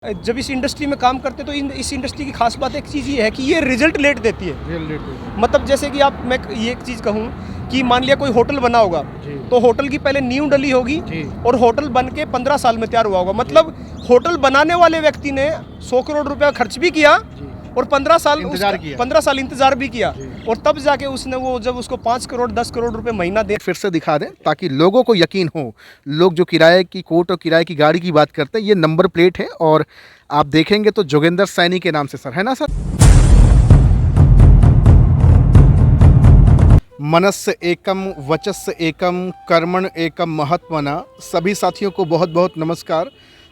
जब इस इंडस्ट्री में काम करते तो इस इंडस्ट्री की खास बात एक चीज़ ये है कि ये रिजल्ट लेट देती है। मतलब जैसे कि मैं ये एक चीज़ कहूँ कि मान लिया कोई होटल बना होगा तो होटल की पहले नींव डली होगी और होटल बन के 15 साल में तैयार हुआ होगा। मतलब होटल बनाने वाले व्यक्ति ने 100 करोड़ रुपया खर्च भी किया और 15 साल इंतजार भी किया और तब जाके उसने वो जब उसको 5 करोड़ 10 करोड़ रुपए महीना दे। फिर से दिखा दें ताकि लोगों को यकीन हो। लोग जो किराए की कोट और किराए की गाड़ी की बात करते हैं, ये नंबर प्लेट है और आप देखेंगे तो जोगिंदर सैनी के नाम से सर, है ना सर? मनस्य एकम वचस्य एकम कर्मण एकम महात्मना। सभी साथियों को बहुत बहुत नमस्कार।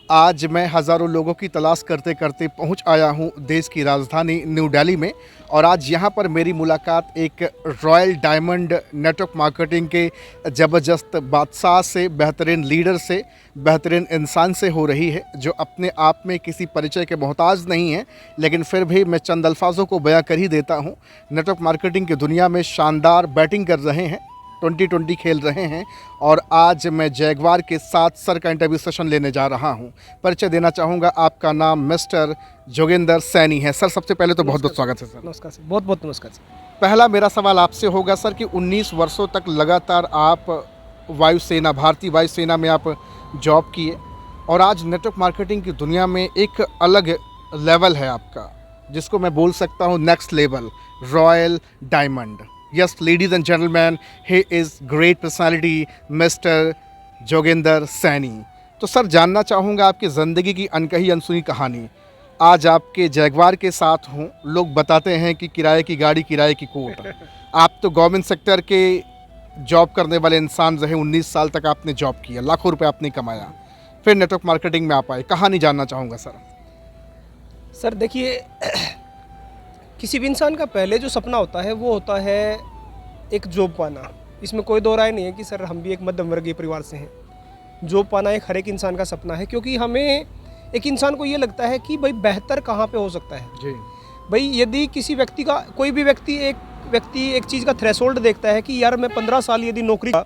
आज मैं हज़ारों लोगों की तलाश करते करते पहुंच आया हूं देश की राजधानी न्यू दिल्ली में और आज यहां पर मेरी मुलाकात एक रॉयल डायमंड नेटवर्क मार्केटिंग के ज़बरदस्त बादशाह से, बेहतरीन लीडर से, बेहतरीन इंसान से हो रही है, जो अपने आप में किसी परिचय के मोहताज नहीं है, लेकिन फिर भी मैं चंद अल्फाजों को बयां कर ही देता हूं। नेटवर्क मार्केटिंग की दुनिया में शानदार बैटिंग कर रहे हैं, 2020 खेल रहे हैं और आज मैं जैगवार के साथ सर का इंटरव्यू सेशन लेने जा रहा हूं। परिचय देना चाहूँगा, आपका नाम मिस्टर जोगिंदर सैनी है। सर सबसे पहले तो बहुत बहुत स्वागत है सर। नमस्कार सर, बहुत बहुत नमस्कार सर। पहला मेरा सवाल आपसे होगा सर कि 19 वर्षों तक लगातार आप वायुसेना, भारतीय वायुसेना में आप जॉब किए और आज नेटवर्क मार्केटिंग की दुनिया में एक अलग लेवल है आपका, जिसको मैं बोल सकता हूँ next level, royal diamond. Yes, ladies and gentlemen, he is great personality, Mr. Joginder Saini. तो सर जानना चाहूँगा आपकी ज़िंदगी की अनकही अनसुनी कहानी। आज आपके जैगवार के साथ हूँ, लोग बताते हैं कि किराए की गाड़ी, किराए की कोट। आप तो गवर्नमेंट सेक्टर के जॉब करने वाले इंसान रहे, 19 साल तक आपने जॉब किया, लाखों रुपए आपने कमाया, फिर नेटवर्क मार्केटिंग में आप आए। कहानी जानना चाहूँगा सर। सर देखिए, किसी भी इंसान का पहले जो सपना होता है वो होता है एक जॉब पाना। इसमें कोई दो राय नहीं है कि सर हम भी एक मध्यम वर्गीय परिवार से हैं। जॉब पाना एक हर एक इंसान का सपना है, क्योंकि हमें एक इंसान को ये लगता है कि भाई बेहतर कहाँ पे हो सकता है जी। भाई यदि किसी व्यक्ति का, कोई भी व्यक्ति एक चीज़ का थ्रेशोल्ड देखता है कि यार मैं 15 साल यदि नौकरी का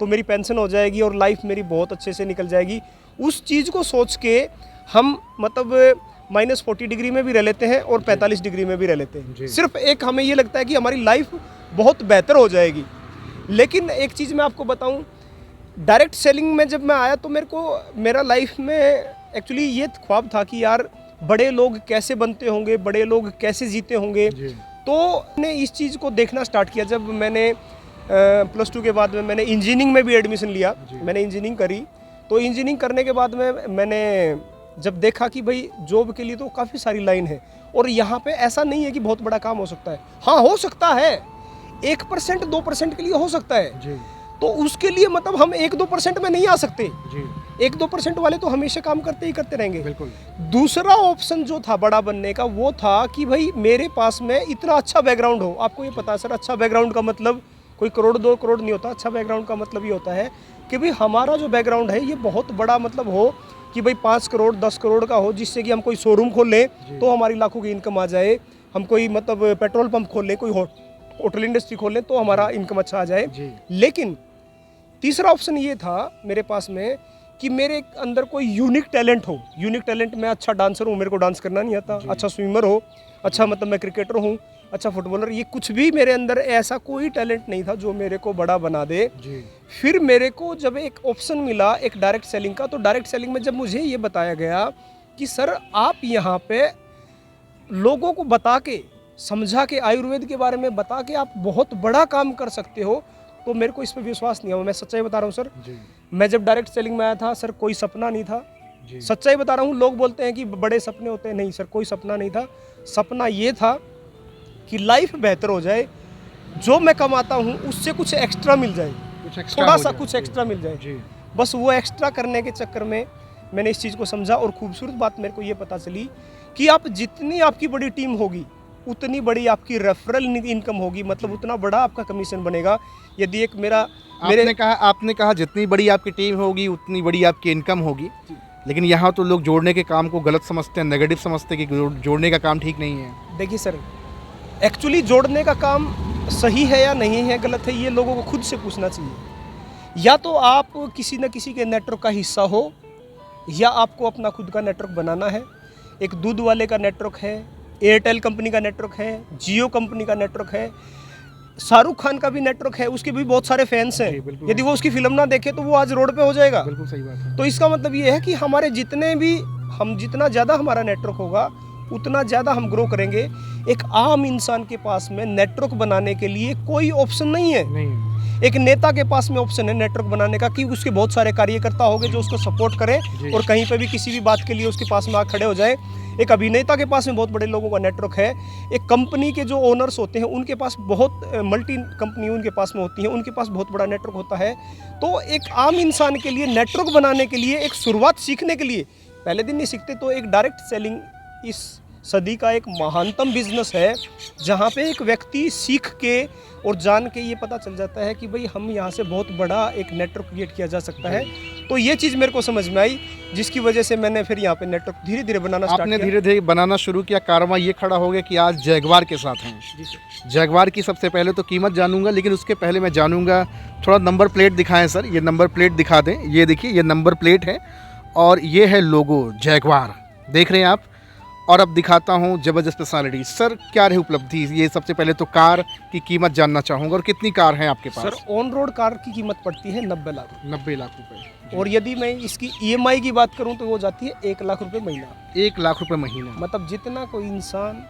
तो मेरी पेंशन हो जाएगी और लाइफ मेरी बहुत अच्छे से निकल जाएगी, उस चीज़ को सोच के हम मतलब -40 डिग्री में भी रह लेते हैं और 45 डिग्री में भी रह लेते हैं। सिर्फ एक हमें ये लगता है कि हमारी लाइफ बहुत बेहतर हो जाएगी। लेकिन एक चीज़ मैं आपको बताऊं, डायरेक्ट सेलिंग में जब मैं आया तो मेरा लाइफ में एक्चुअली ये ख्वाब था कि यार बड़े लोग कैसे बनते होंगे, बड़े लोग कैसे जीते होंगे। तो मैंने इस चीज़ को देखना स्टार्ट किया जब मैंने +2 के बाद में मैंने इंजीनियरिंग में भी एडमिशन लिया। मैंने इंजीनियरिंग करी, तो इंजीनियरिंग करने के बाद में मैंने जब देखा कि भाई जॉब के लिए तो काफ़ी सारी लाइन है और यहाँ पे ऐसा नहीं है कि बहुत बड़ा काम हो सकता है। हाँ हो सकता है, 1% 2% के लिए हो सकता है जी। तो उसके लिए मतलब हम 1-2% में नहीं आ सकते जी। 1-2% वाले तो हमेशा काम करते ही करते रहेंगे। बिल्कुल। दूसरा ऑप्शन जो था बड़ा बनने का वो था कि भाई मेरे पास में इतना अच्छा बैकग्राउंड हो। आपको ये पता है सर, अच्छा बैकग्राउंड का मतलब कोई करोड़ 2 करोड़ नहीं होता। अच्छा बैकग्राउंड का मतलब ये होता है कि भाई हमारा जो बैकग्राउंड है ये बहुत बड़ा मतलब हो कि भाई 5 करोड़ 10 करोड़ का हो, जिससे कि हम कोई शोरूम खोल लें तो हमारी लाखों की इनकम आ जाए। हम कोई मतलब पेट्रोल पंप खोल लें, कोई होटल इंडस्ट्री खोल लें तो हमारा इनकम अच्छा आ जाए। लेकिन तीसरा ऑप्शन ये था मेरे पास में कि मेरे अंदर कोई यूनिक टैलेंट हो। यूनिक टैलेंट, मैं अच्छा डांसर हूँ, मेरे को डांस करना नहीं आता, अच्छा स्विमर हो, अच्छा मतलब मैं क्रिकेटर हूँ, अच्छा फुटबॉलर, ये कुछ भी मेरे अंदर ऐसा कोई टैलेंट नहीं था जो मेरे को बड़ा बना दे जी। फिर मेरे को जब एक ऑप्शन मिला एक डायरेक्ट सेलिंग का, तो डायरेक्ट सेलिंग में जब मुझे ये बताया गया कि सर आप यहाँ पे लोगों को बता के, समझा के, आयुर्वेद के बारे में बता के आप बहुत बड़ा काम कर सकते हो, तो मेरे को इस पर विश्वास नहीं हुआ। मैं सच्चाई बता रहा हूँ सर जी। मैं जब डायरेक्ट सेलिंग में आया था सर, कोई सपना नहीं था जी। सच्चाई बता रहा हूँ। लोग बोलते हैं कि बड़े सपने होते हैं, नहीं सर कोई सपना नहीं था। सपना ये था कि लाइफ बेहतर हो जाए, जो मैं कमाता हूँ उससे कुछ एक्स्ट्रा मिल जाए, थोड़ा सा कुछ एक्स्ट्रा मिल जाए जी। बस वो एक्स्ट्रा करने के चक्कर में मैंने इस चीज़ को समझा और खूबसूरत बात मेरे को ये पता चली कि आप जितनी आपकी बड़ी टीम होगी उतनी बड़ी आपकी रेफरल इनकम होगी, मतलब उतना बड़ा आपका कमीशन बनेगा। यदि एक आपने कहा जितनी बड़ी आपकी टीम होगी उतनी बड़ी आपकी इनकम होगी, लेकिन यहाँ तो लोग जोड़ने के काम को गलत समझते हैं, नेगेटिव समझते हैं कि जोड़ने का काम ठीक नहीं है। देखिए सर, एक्चुअली जोड़ने का काम सही है या नहीं है, गलत है, ये लोगों को खुद से पूछना चाहिए। या तो आप किसी न किसी के नेटवर्क का हिस्सा हो या आपको अपना खुद का नेटवर्क बनाना है। एक दूध वाले का नेटवर्क है, एयरटेल कंपनी का नेटवर्क है, जियो कंपनी का नेटवर्क है, शाहरुख खान का भी नेटवर्क है, उसके भी बहुत सारे फैंस हैं। यदि वो उसकी फिल्म ना देखे तो वो आज रोड पे हो जाएगा। बिल्कुल सही बात है। तो इसका मतलब ये है कि हमारे जितना ज़्यादा हमारा नेटवर्क होगा उतना ज़्यादा हम ग्रो करेंगे। एक आम इंसान के पास में नेटवर्क बनाने के लिए कोई ऑप्शन नहीं है। नहीं, एक नेता के पास में ऑप्शन है नेटवर्क बनाने का कि उसके बहुत सारे कार्यकर्ता होंगे जो उसको सपोर्ट करें और कहीं पे भी किसी भी बात के लिए उसके पास में आ खड़े हो जाए। एक अभिनेता के पास में बहुत बड़े लोगों का नेटवर्क है। एक कंपनी के जो ओनर्स होते हैं उनके पास बहुत मल्टी कंपनी उनके पास में होती हैं, उनके पास बहुत बड़ा नेटवर्क होता है। तो एक आम इंसान के लिए नेटवर्क बनाने के लिए, एक शुरुआत सीखने के लिए, पहले दिन नहीं सीखते तो एक डायरेक्ट सेलिंग इस सदी का एक महानतम बिजनेस है, जहाँ पे एक व्यक्ति सीख के और जान के ये पता चल जाता है कि भाई हम यहाँ से बहुत बड़ा एक नेटवर्क क्रिएट किया जा सकता है। तो ये चीज़ मेरे को समझ में आई, जिसकी वजह से मैंने फिर यहाँ पे नेटवर्क धीरे धीरे बनाना स्टार्ट आपने किया। धीरे धीरे बनाना शुरू किया, कारवां ये खड़ा हो गया कि आज जैगवार के साथ हैं। जी सर। जैगवार की सबसे पहले तो कीमत जानूंगा, लेकिन उसके पहले मैं जानूंगा, थोड़ा नंबर प्लेट दिखाएं सर। ये नंबर प्लेट दिखा दें। ये देखिए, ये नंबर प्लेट है और ये है लोगो जैगवार, देख रहे हैं आप। और अब दिखाता हूँ ज़बरदस्त स्पेशलिटी। सर क्या रही उपलब्धि? ये सबसे पहले तो कार की कीमत जानना चाहूँगा, और कितनी कार हैं आपके पास? सर ऑन रोड कार की कीमत पड़ती है 90 लाख, 90 लाख रुपए। और यदि मैं इसकी EMI की बात करूँ तो वो जाती है 1 लाख रुपए महीना। 1 लाख रुपए महीना। मतलब जितना कोई इंसान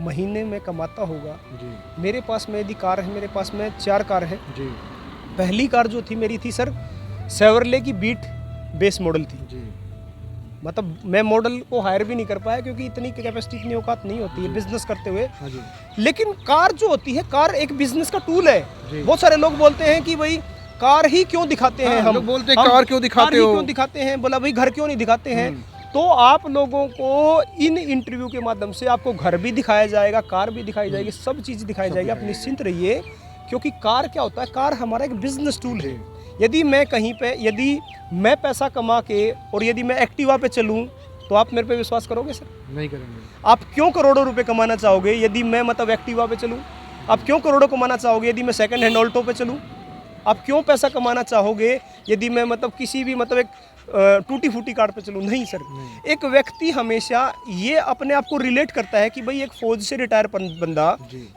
महीने में कमाता होगा। जी मेरे पास में यदि कार है, मेरे पास में 4 कार है। जी पहली कार जो थी मेरी थी सर सेवरले की बीट बेस मॉडल थी। जी। मतलब मैं मॉडल को हायर भी नहीं कर पाया क्योंकि इतनी कैपेसिटी, इतनी औकात नहीं होती है बिजनेस करते हुए। हाँ जी। लेकिन कार जो होती है, कार एक बिजनेस का टूल है। जी। बहुत सारे लोग बोलते हैं कि भाई कार ही क्यों दिखाते हैं, हाँ, हम लोग बोलते हैं हम कार क्यों दिखाते कार ही हो? क्यों दिखाते हैं, बोला भाई घर क्यों नहीं दिखाते हैं। तो आप लोगों को इन इंटरव्यू के माध्यम से आपको घर भी दिखाया जाएगा, कार भी दिखाई जाएगी, सब चीज़ दिखाई जाएगी। आप निश्चिंत रहिए, क्योंकि कार क्या होता है, कार हमारा एक बिजनेस टूल है। यदि मैं कहीं पे, यदि मैं पैसा कमा के और यदि मैं एक्टिवा पे चलूँ तो आप मेरे पे विश्वास करोगे सर? नहीं करेंगे। आप क्यों करोड़ों रुपए कमाना चाहोगे यदि मैं मतलब एक्टिवा पे चलूँ? आप क्यों करोड़ों कमाना चाहोगे यदि मैं सेकंड हैंड ऑल्टो पे चलूँ? आप क्यों पैसा कमाना चाहोगे यदि मैं मतलब किसी भी मतलब एक टूटी फूटी कार पे चलूँ? नहीं सर। एक व्यक्ति हमेशा ये अपने आप को रिलेट करता है कि भाई एक फौज से रिटायर बंदा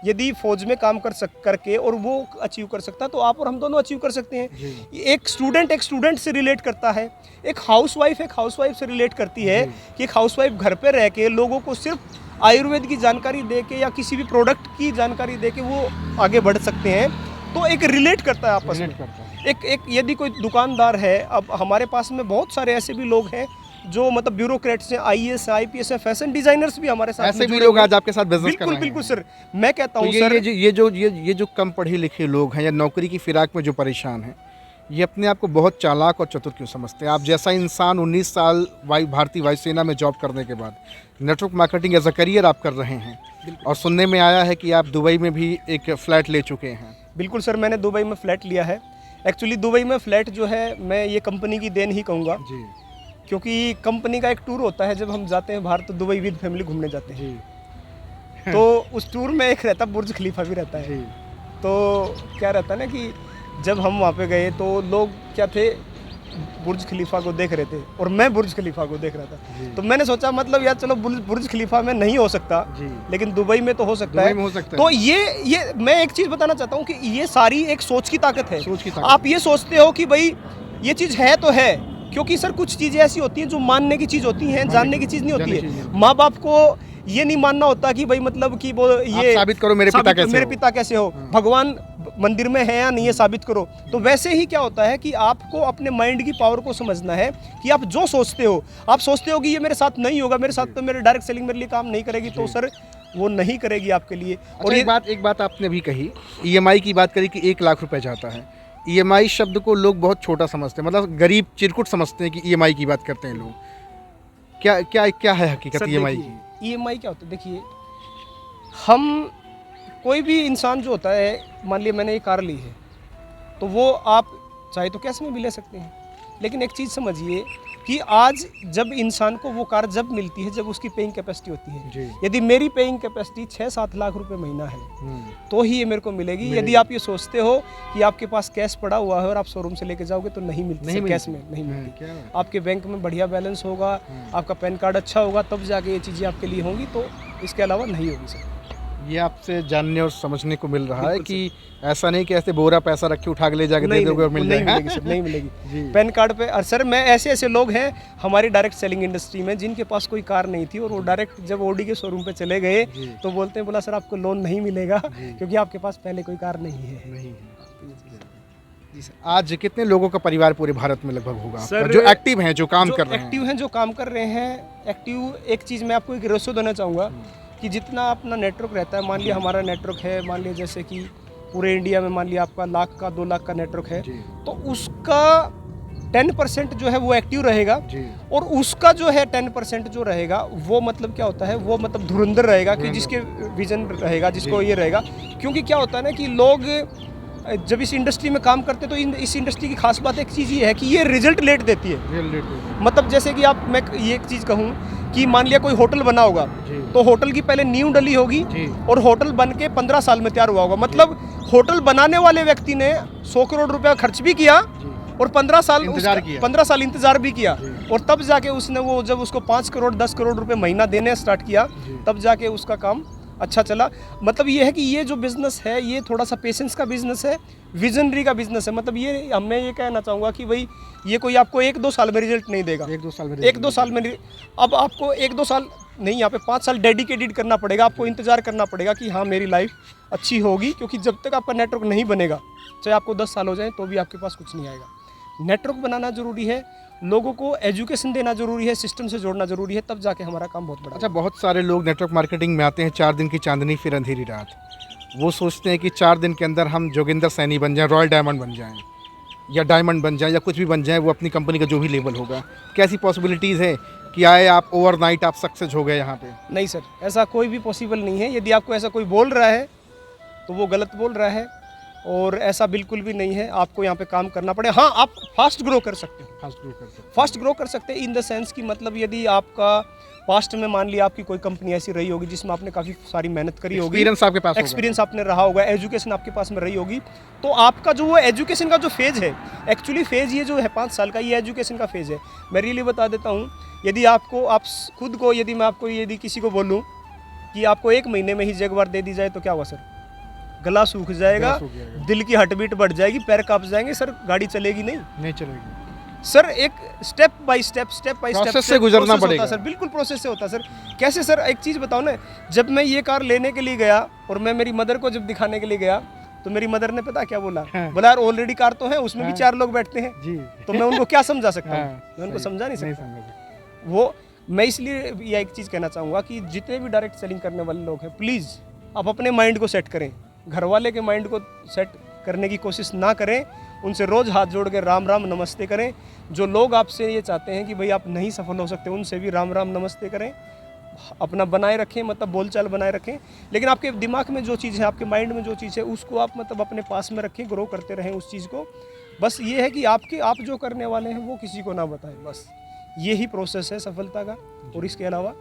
यदि फौज में काम करके और वो अचीव कर सकता है तो आप और हम दोनों अचीव कर सकते हैं। एक स्टूडेंट से रिलेट करता है, एक हाउसवाइफ से रिलेट करती है कि एक हाउसवाइफ घर पे रह के लोगों को सिर्फ आयुर्वेद की जानकारी दे के या किसी भी प्रोडक्ट की जानकारी दे के वो आगे बढ़ सकते हैं। तो एक रिलेट करता है आपस में। एक यदि कोई दुकानदार है, अब हमारे पास में बहुत सारे ऐसे भी लोग हैं जो मतलब ब्यूरोक्रेट्स हैं, IAS IPS हैं, फैशन डिजाइनर्स भी हमारे साथ ऐसे भी लोग आज आपके साथ बिजनेस कर रहे हैं। बिल्कुल सर। मैं कहता हूँ तो सर, ये जो कम पढ़े लिखे लोग हैं या नौकरी की फिराक में जो परेशान हैं, ये अपने आप को बहुत चालाक और चतुर क्यों समझते हैं? आप जैसा इंसान 19 साल भारतीय वायुसेना में जॉब करने के बाद network marketing as a career आप कर रहे हैं, और सुनने में आया है कि आप दुबई में भी एक फ्लैट ले चुके हैं। बिल्कुल सर, मैंने दुबई में फ्लैट लिया है। एक्चुअली दुबई में फ्लैट जो है मैं ये कंपनी की देन ही कहूँगा जी। क्योंकि कंपनी का एक टूर होता है जब हम जाते हैं बाहर, तो दुबई विद फैमिली घूमने जाते हैं जी। तो उस टूर में एक रहता बुर्ज खलीफा भी रहता है। जी। तो क्या रहता है ना कि जब हम वहाँ पे गए तो लोग क्या थे, बुर्ज खलीफा को देख रहे थे और मैं बुर्ज खलीफा को देख रहा था। तो मैंने सोचा मतलब यार चलो बुर्ज खलीफा में नहीं हो सकता जी। लेकिन दुबई में तो हो सकता दुबई है। में हो सकता तो है। ये मैं एक चीज़ बताना चाहता हूँ कि ये सारी एक सोच की ताकत है। सोच की ताकत। आप ये सोचते हो कि भाई ये चीज़ है तो है, क्योंकि सर कुछ चीज़ें ऐसी होती हैं जो मानने की चीज़ होती हैं, जानने की चीज़ नहीं होती है। माँ बाप को ये नहीं मानना होता कि भाई मतलब कि वो ये साबित करो मेरे पिता कैसे हो। भगवान मंदिर में है या नहीं है साबित करो। तो वैसे ही क्या होता है कि आपको अपने माइंड की पावर को समझना है कि आप जो सोचते हो, आप सोचते हो कि ये मेरे साथ नहीं होगा, मेरे साथ तो मेरे डायरेक्ट सेलिंग मेरे लिए काम नहीं करेगी, तो सर वो नहीं करेगी आपके लिए। और एक बात आपने भी कही, EMI की बात करी कि 1 लाख रुपए जाता है। EMI शब्द को लोग बहुत छोटा समझते हैं, मतलब गरीब चिरकुट समझते हैं कि EMI की बात करते हैं लोग। क्या क्या क्या है हकीकत EMI की? EMI क्या होता है? देखिए, हम कोई भी इंसान जो होता है, मान लिया मैंने ये कार ली है तो वो आप चाहे तो कैश में भी ले सकते हैं, लेकिन एक चीज़ समझिए कि आज जब इंसान को वो कार जब मिलती है जब उसकी पेइंग कैपेसिटी होती है। जी। यदि मेरी पेइंग कैपेसिटी 6-7 लाख रुपए महीना है तो ही ये मेरे को मिलेगी। यदि आप ये सोचते हो कि आपके पास कैश पड़ा हुआ है और आप शोरूम से लेके जाओगे तो नहीं मिलती, नहीं कैश में नहीं मिलती। आपके बैंक में बढ़िया बैलेंस होगा, आपका पैन कार्ड अच्छा होगा, तब जाके ये चीज़ें आपके लिए होंगी, तो इसके अलावा नहीं होगी सर। ये आपसे जानने और समझने को मिल रहा है बिल्कुल कि ऐसा नहीं कि ऐसे बोरा पैसा रख के उठा के ले जाके दे नहीं दोगे और मिल नहीं जाएगा। मिलेगी सर, नहीं मिलेगी। जी। पैन कार्ड पे, और सर मैं ऐसे लोग हैं हमारी डायरेक्ट सेलिंग इंडस्ट्री में जिनके पास कोई कार नहीं थी और वो डायरेक्ट जब ओडी के शोरूम पे चले गए जी। तो बोलते हैं, बोला सर आपको लोन नहीं मिलेगा जी। क्योंकि आपके पास पहले कोई कार नहीं है। नहीं जी सर। आज कितने लोगों का परिवार पूरे भारत में लगभग होगा आपका, सर, जो एक्टिव हैं, जो काम जो कर रहे एक्टिव हैं? हैं, जो काम कर रहे हैं, एक्टिव, एक चीज़ मैं आपको एक रेशो देना चाहूँगा कि जितना अपना नेटवर्क रहता है, मान लिया हमारा नेटवर्क है, मान लिया जैसे कि पूरे इंडिया में मान लिया आपका 1 लाख का 2 लाख का नेटवर्क है, जी। तो उसका 10% जो है वो एक्टिव रहेगा जी। और उसका जो है 10% जो रहेगा वो मतलब क्या होता है, वो मतलब धुरंधर रहेगा कि जिसके विजन रहेगा, जिसको ये रहेगा। क्योंकि क्या होता है ना कि लोग जब इस इंडस्ट्री में काम करते हैं तो इस इंडस्ट्री की खास बात एक चीज़ ये है कि ये रिजल्ट लेट देती है। मतलब जैसे कि आप, मैं ये एक चीज़ कहूँ कि मान लिया कोई होटल बना होगा जी। तो होटल की पहले नींव डली होगी जी। और होटल बन के 15 साल में तैयार हुआ होगा। मतलब होटल बनाने वाले व्यक्ति ने 100 करोड़ रुपया खर्च भी किया और 15 साल इंतजार भी किया और तब जाके उसने वो, जब उसको 5 करोड़ 10 करोड़ रुपए महीना देने स्टार्ट किया तब जाके उसका काम अच्छा चला। मतलब ये है कि ये जो बिजनेस है ये थोड़ा सा पेशेंस का बिजनेस है, विजनरी का बिजनेस है। मतलब ये मैं ये कहना चाहूँगा कि भाई ये कोई आपको 1-2 साल में रिजल्ट नहीं देगा। 1-2 साल में अब आपको 1-2 साल नहीं, यहाँ पे 5 साल डेडिकेटेड करना पड़ेगा, आपको इंतजार करना पड़ेगा कि हाँ मेरी लाइफ अच्छी होगी। क्योंकि जब तक आपका नेटवर्क नहीं बनेगा, चाहे आपको 10 साल हो जाए तो भी आपके पास कुछ नहीं आएगा। नेटवर्क बनाना जरूरी है, लोगों को एजुकेशन देना जरूरी है, सिस्टम से जोड़ना जरूरी है, तब जाके हमारा काम बहुत बड़ा। अच्छा, बहुत सारे लोग नेटवर्क मार्केटिंग में आते हैं, 4 दिन की चांदनी फिर अंधेरी रात। वो सोचते हैं कि 4 दिन के अंदर हम जोगिंदर सैनी बन जाएं, रॉयल डायमंड बन जाएं या डायमंड बन जाएं या कुछ भी बन जाएं, वो अपनी कंपनी का जो भी लेवल होगा। कैसी पॉसिबिलिटीज़ है कि आए आप ओवरनाइट आप सक्सेस हो गए यहाँ पे? नहीं सर, ऐसा कोई भी पॉसिबल नहीं है। यदि आपको ऐसा कोई बोल रहा है तो वो गलत बोल रहा है और ऐसा बिल्कुल भी नहीं है। आपको यहाँ पे काम करना पड़े। हाँ, आप फास्ट ग्रो कर सकते हो, फास्ट ग्रो कर सकते हैं इन द सेंस कि मतलब यदि आपका पास्ट में मान लिया आपकी कोई कंपनी ऐसी रही होगी जिसमें आपने काफ़ी सारी मेहनत करी होगी, एक्सपीरियंस आपके पास, एक्सपीरियंस आपने रहा होगा, एजुकेशन आपके पास में रही होगी, तो आपका जो वो एजुकेशन का जो फेज़ है, एक्चुअली फेज़ ये जो है 5 साल का, ये एजुकेशन का फेज़ है। मैं रियली बता देता हूँ, यदि आपको, आप खुद को, यदि मैं आपको, यदि किसी को बोलूँ कि आपको 1 महीने में ही जगवार दे दी जाए तो क्या हुआ सर? गला सूख जाएगा, दिल की हार्टबीट बढ़ जाएगी, पैर कांप जाएंगे सर, गाड़ी चलेगी नहीं चलेगी सर। एक स्टेप बाय स्टेप प्रोसेस से गुजरना पड़ेगा सर, बिल्कुल प्रोसेस से होता है सर। कैसे सर, एक चीज़ बताओ ना, जब मैं ये कार लेने के लिए गया और मैं मेरी मदर को जब दिखाने के लिए गया तो मेरी मदर ने पता क्या बोला? बोला यार ऑलरेडी कार तो है, उसमें भी 4 लोग बैठते हैं जी। तो मैं उनको क्या समझा सकता हूँ? मैं उनको समझा नहीं सकता। वो मैं इसलिए यह एक चीज़ कहना चाहूँगा कि जितने भी डायरेक्ट सेलिंग करने वाले लोग हैं, प्लीज़ आप अपने माइंड को सेट करें, घर वाले के माइंड को सेट करने की कोशिश ना करें। उनसे रोज़ हाथ जोड़ के राम राम नमस्ते करें। जो लोग आपसे ये चाहते हैं कि भाई आप नहीं सफल हो सकते, उनसे भी राम राम नमस्ते करें। अपना बनाए रखें, मतलब बोलचाल बनाए रखें, लेकिन आपके दिमाग में जो चीज़ है, आपके माइंड में जो चीज़ है, उसको आप मतलब अपने पास में रखें, ग्रो करते रहें उस चीज़ को। बस ये है कि आप जो करने वाले हैं वो किसी को ना बताएं, बस यही प्रोसेस है सफलता का। और इसके अलावा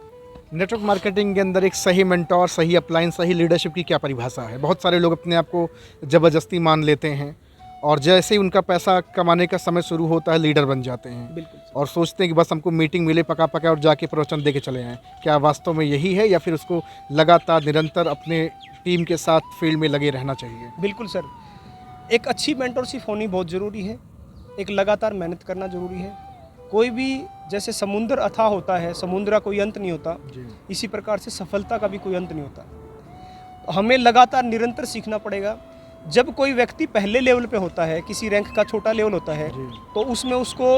नेटवर्क मार्केटिंग के अंदर एक सही मेंटोर, सही अपलाइन, सही लीडरशिप की क्या परिभाषा है? बहुत सारे लोग अपने आप को ज़बरदस्ती मान लेते हैं और जैसे ही उनका पैसा कमाने का समय शुरू होता है लीडर बन जाते हैं। बिल्कुल। और सोचते हैं कि बस हमको मीटिंग मिले पका पका और जाके प्रवचन दे के चले आएँ। क्या वास्तव में यही है या फिर उसको लगातार निरंतर अपने टीम के साथ फील्ड में लगे रहना चाहिए? बिल्कुल सर, एक अच्छी मेंटरशिप होनी बहुत ज़रूरी है, एक लगातार मेहनत करना ज़रूरी है। कोई भी, जैसे समुद्र अथाह होता है, समुद्र का कोई अंत नहीं होता, इसी प्रकार से सफलता का भी कोई अंत नहीं होता। हमें लगातार निरंतर सीखना पड़ेगा। जब कोई व्यक्ति पहले लेवल पे होता है, किसी रैंक का छोटा लेवल होता है, तो उसमें उसको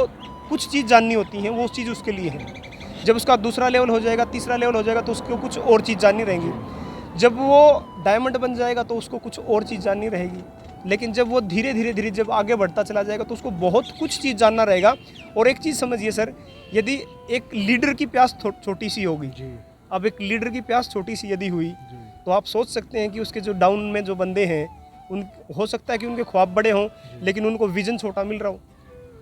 कुछ चीज़ जाननी होती है, वो चीज़ उसके लिए है। जब उसका दूसरा लेवल हो जाएगा, तीसरा लेवल हो जाएगा, तो उसको कुछ और चीज़ जाननी रहेगी। जब वो डायमंड बन जाएगा तो उसको कुछ और चीज़ जाननी रहेगी। लेकिन जब वो धीरे धीरे जब आगे बढ़ता चला जाएगा तो उसको बहुत कुछ चीज़ जानना रहेगा। और एक चीज़ समझिए सर, यदि एक लीडर की प्यास छोटी सी होगी, अब एक लीडर की प्यास छोटी सी यदि हुई, तो आप सोच सकते हैं कि उसके जो डाउन में जो बंदे हैं, उन हो सकता है कि उनके ख्वाब बड़े हों लेकिन उनको विजन छोटा मिल रहा हो।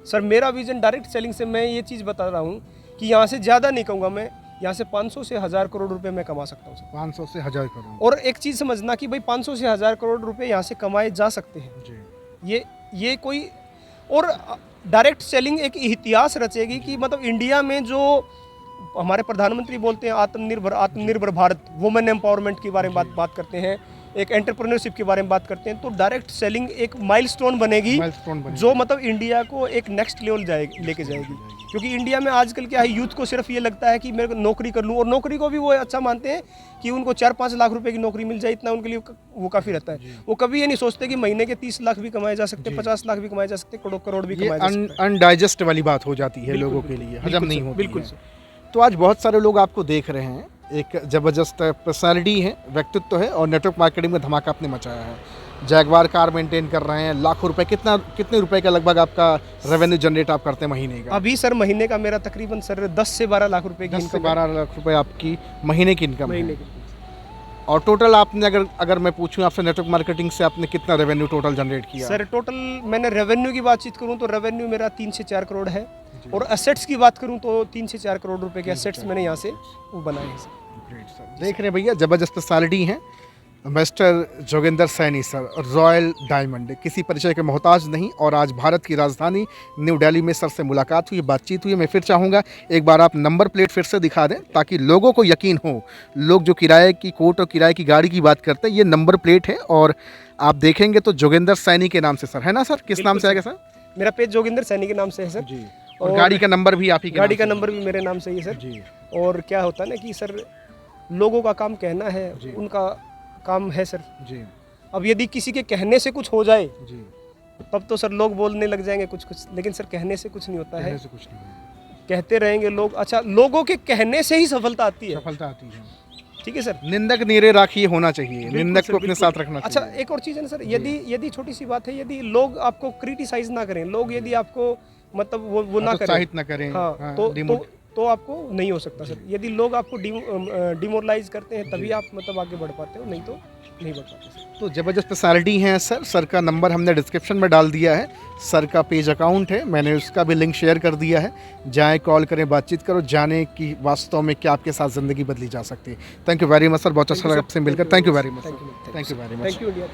सर मेरा विजन डायरेक्ट सेलिंग से मैं ये चीज़ बता रहा हूँ कि यहाँ से ज़्यादा नहीं कहूँगा मैं, यहाँ से 500 से 1000 करोड़ रुपए मैं कमा सकता हूँ सर। 500 से 1000 करोड़। और एक चीज़ समझना कि भाई 500 से 1000 करोड़ रुपए यहाँ से कमाए जा सकते हैं। जी। ये कोई और डायरेक्ट सेलिंग एक इतिहास रचेगी कि मतलब इंडिया में जो हमारे प्रधानमंत्री बोलते हैं आत्मनिर्भर भारत, वुमेन एम्पावरमेंट के बारे में बात करते हैं, एक एंटरप्रेन्योरशिप के बारे में बात करते हैं, तो डायरेक्ट सेलिंग एक माइलस्टोन बनेगी जो मतलब इंडिया को एक नेक्स्ट लेवल लेके जाएगी। क्योंकि इंडिया में आजकल क्या है, यूथ को सिर्फ ये लगता है कि मेरे को नौकरी कर लूँ, और नौकरी को भी वो अच्छा मानते हैं कि उनको 4-5 लाख रुपए की नौकरी मिल जाए, इतना उनके लिए वो काफ़ी रहता है। वो कभी ये नहीं सोचते कि महीने के 30 लाख भी कमाए जा सकते, 50 लाख भी कमाए जा सकते, करोड़ भी कमाए जा सकते। अनडाइजेस्ट वाली बात हो जाती है लोगों के लिए, हजम नहीं होती। बिल्कुल। तो आज बहुत सारे लोग आपको देख रहे हैं, एक ज़बरदस्त पर्सनालिटी है, व्यक्तित्व है, और नेटवर्क मार्केटिंग में धमाका आपने मचाया है। जैगवार कार मेंटेन कर रहे हैं, लाखों रुपए, कितने रुपए का लगभग आपका रेवेन्यू जनरेट आप करते हैं महीने का? अभी सर महीने का मेरा तकरीबन सर 10 से 12 लाख रुपए की 10 से 12 लाख रुपए आपकी महीने की इनकम है। महीने की। और टोटल आपने अगर मैं पूछूं आपसे, नेटवर्क मार्केटिंग से आपने कितना रेवेन्यू टोटल जनरेट किया? सर टोटल मैंने रेवेन्यू की बातचीत करूं तो रेवेन्यू मेरा 3 से 4 करोड़ है, और असेट्स की बात करूं तो 3 से 4 करोड़ रुपए के असेट्स मैंने यहाँ से वो बनाए हैं सर। देख रहे हैं भैया, जबरदस्त पर्सनालिटी हैं mister Joginder Saini sir, royal diamond, किसी परिचय के मोहताज नहीं। और आज भारत की राजधानी न्यू दिल्ली में सर से मुलाकात हुई, बातचीत हुई। मैं फिर चाहूँगा एक बार आप नंबर प्लेट फिर से दिखा दें ताकि लोगों को यकीन हो। लोग जो किराए की कोट और किराए की गाड़ी की बात करते हैं, ये नंबर प्लेट है, और आप देखेंगे तो जोगिंदर सैनी के नाम से सर, है ना सर? किस नाम से आएगा सर? मेरा पेज जोगिंदर सैनी के नाम से है सर जी। और गाड़ी का नंबर भी आप ही के गाड़ी का नंबर भी मेरे नाम से ही है सर जी। और क्या होता है ना कि सर लोगों का काम कहना है, उनका काम है सर जी। अब यदि किसी के कहने से कुछ हो जाए जी, तब तो सर लोग बोलने लग जाएंगे कुछ कुछ, लेकिन सर कहने से कुछ नहीं होता है, से कुछ नहीं कहते रहेंगे लोग। अच्छा, लोगों के कहने से ही सफलता आती है, सफलता आती है। ठीक है सर। निंदक नीरे राखिए होना चाहिए, निंदक को अपने साथ रखना अच्छा, चाहिए। एक और चीज़ है ना सर, यदि छोटी सी बात है, यदि लोग आपको क्रिटिसाइज ना करें, लोग यदि आपको मतलब वो ना करें, ना करें, हाँ, तो आपको नहीं हो सकता सर। यदि लोग आपको डिमोरलाइज करते हैं तभी आप मतलब आगे बढ़ पाते हो, नहीं तो नहीं बढ़ पाते सर। तो जबरदस्त पर्सनालिटी हैं सर। सर का नंबर हमने डिस्क्रिप्शन में डाल दिया है, सर का पेज अकाउंट है, मैंने उसका भी लिंक शेयर कर दिया है। जाएं, कॉल करें, बातचीत करो, जाने कि वास्तव में क्या आपके साथ ज़िंदगी बदली जा सकती है। Thank you very much sir, बहुत अच्छा लगा आपसे मिलकर। Thank you very much, thank you very much. Thank you India.